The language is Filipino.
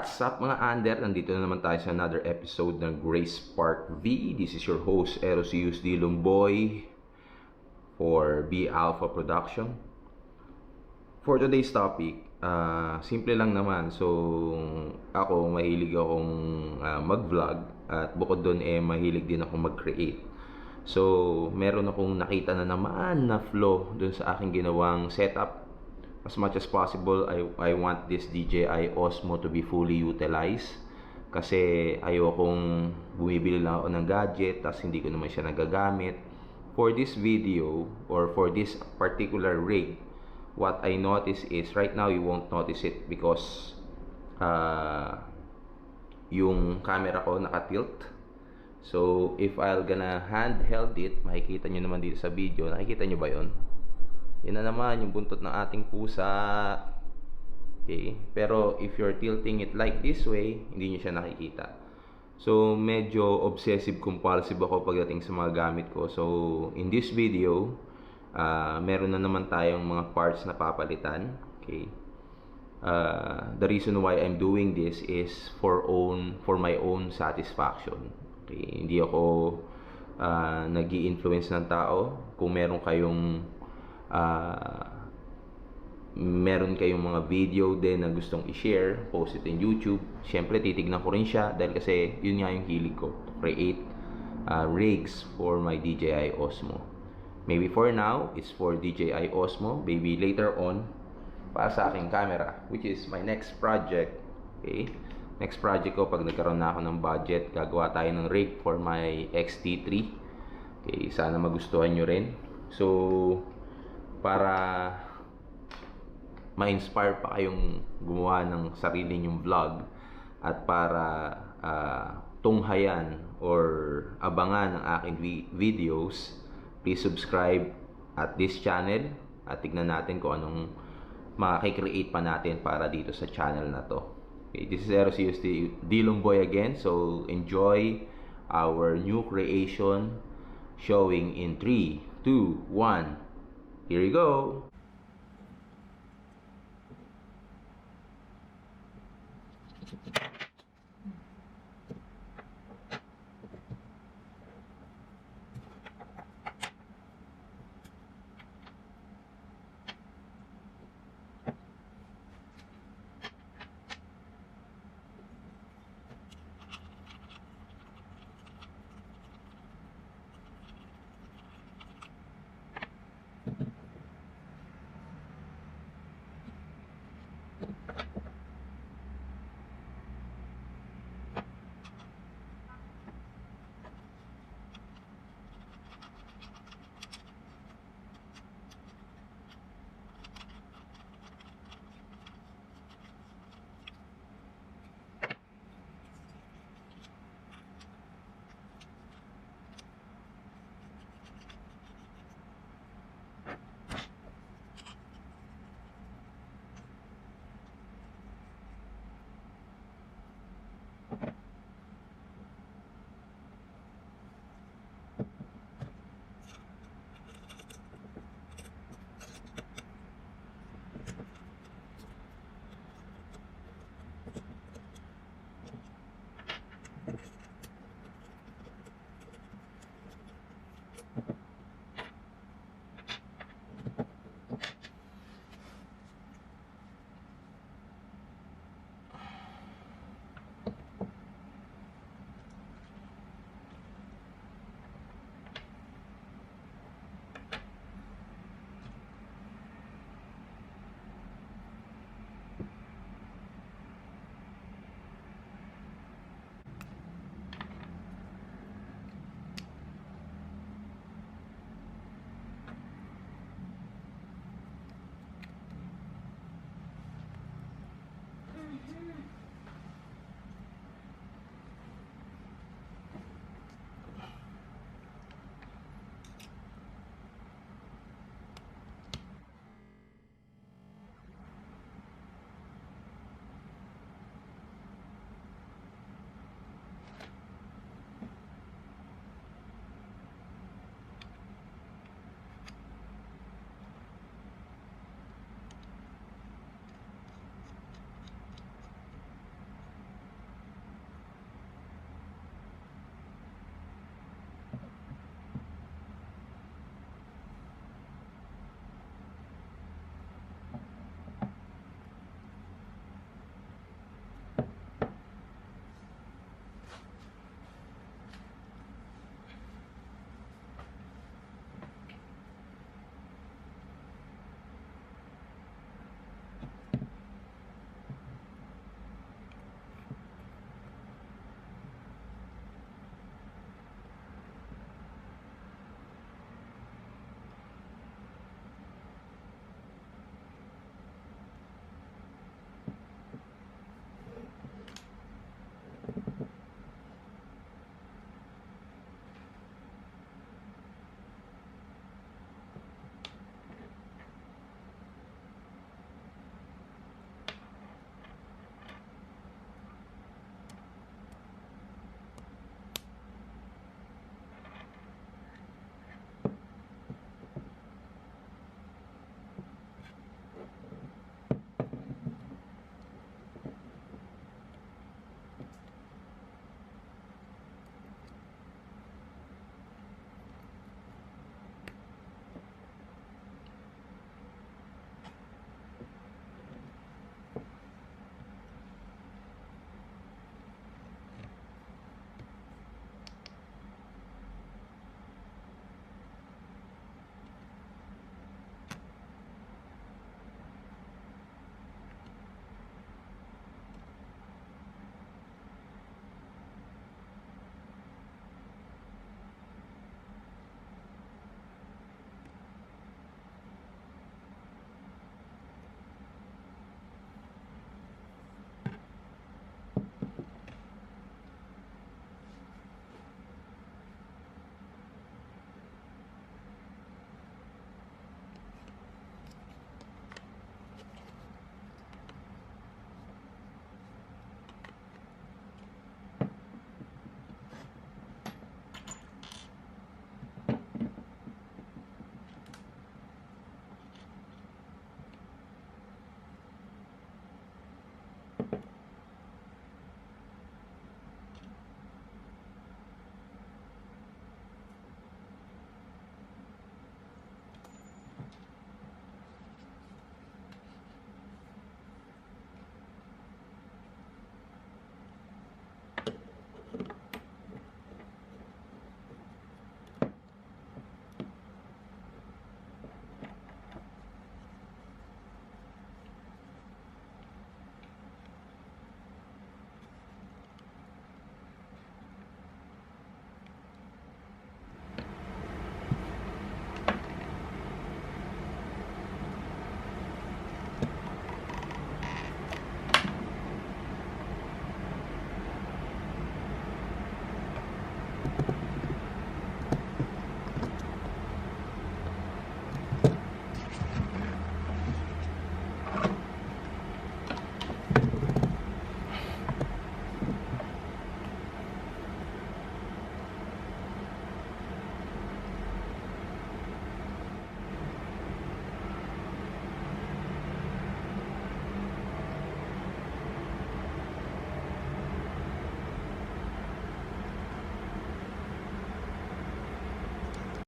What's up mga under? Nandito na naman tayo sa another episode ng Grace Park V. This is your host, Erosius D. Lumboy for B Alpha Production. For today's topic, simple lang naman. So, ako, mahilig akong mag-vlog at bukod doon mahilig din ako mag-create. So, meron akong nakita na naman na flow doon sa aking ginawang setup. As much as possible, I want this DJI Osmo to be fully utilized. Kasi ayokong bumibili lang ako ng gadget, tas hindi ko naman siya nagagamit. For this video, or for this particular rig, what I notice is, right now you won't notice it because yung camera ko naka-tilt. So, if I'll gonna handheld it, makikita nyo naman dito sa video. Nakikita nyo ba yun? Yan na naman yung buntot ng ating pusa. Okay? Pero if you're tilting it like this way, hindi nyo siya nakikita. So, medyo obsessive compulsive ako pagdating sa mga gamit ko. So, in this video, meron na naman tayong mga parts na papalitan. Okay? The reason why I'm doing this is for my own satisfaction. Okay? Hindi ako nag-i-influence ng tao. Kung meron kayong meron kayong mga video din na gustong i-share, post it in YouTube, syempre titignan ko rin siya dahil kasi yun nga yung hilig ko, to create rigs for my DJI Osmo. Maybe for now, it's for DJI Osmo. Maybe later on, para sa aking camera, which is my next project. Okay? Next project ko, pag nagkaroon na ako ng budget, gagawa tayo ng rig for my X-T3. Okay, sana magustuhan nyo rin. So, para ma-inspire pa kayong gumawa ng sarili nyong vlog at para tunghayan or abangan ang aking videos, please subscribe at this channel at tignan natin kung anong makakicreate pa natin para dito sa channel na to. Okay, this is Erosius D. Lumboy again. So, enjoy our new creation showing in 3, 2, 1. Here you go.